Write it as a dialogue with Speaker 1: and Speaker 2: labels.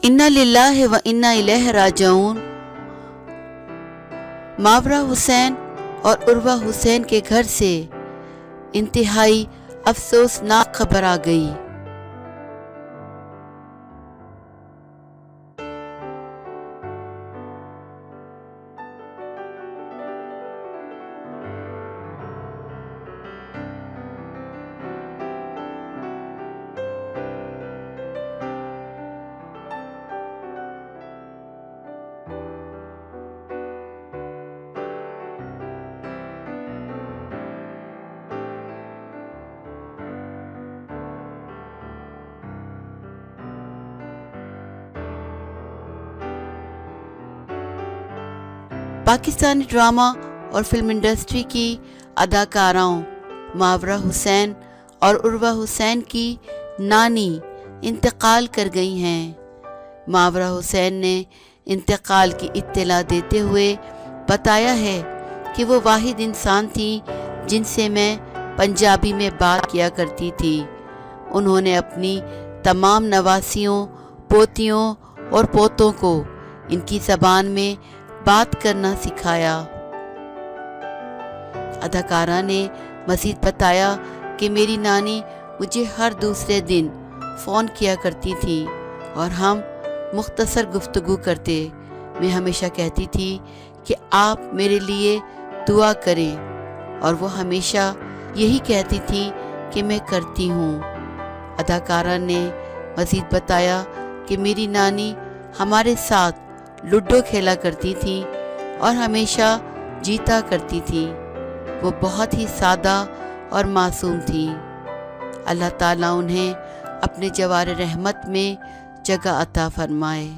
Speaker 1: انا للہ و انا الیہ راجعون۔ ماورا حسین اور عروہ حسین کے گھر سے انتہائی افسوسناک خبر آ گئی۔ پاکستانی ڈرامہ اور فلم انڈسٹری کی اداکاراؤں ماورا حسین اور عروہ حسین کی نانی انتقال کر گئی ہیں۔ ماورا حسین نے انتقال کی اطلاع دیتے ہوئے بتایا ہے کہ وہ واحد انسان تھیں جن سے میں پنجابی میں بات کیا کرتی تھی۔ انہوں نے اپنی تمام نواسیوں، پوتیوں اور پوتوں کو ان کی زبان میں بات کرنا سکھایا۔ اداکارہ نے مزید بتایا کہ میری نانی مجھے ہر دوسرے دن فون کیا کرتی تھی اور ہم مختصر گفتگو کرتے۔ میں ہمیشہ کہتی تھی کہ آپ میرے لیے دعا کریں اور وہ ہمیشہ یہی کہتی تھی کہ میں کرتی ہوں۔ اداکارہ نے مزید بتایا کہ میری نانی ہمارے ساتھ لوڈو کھیلا کرتی تھی اور ہمیشہ جیتا کرتی تھی۔ وہ بہت ہی سادہ اور معصوم تھی۔ اللہ تعالیٰ انہیں اپنے جوار رحمت میں جگہ عطا فرمائے۔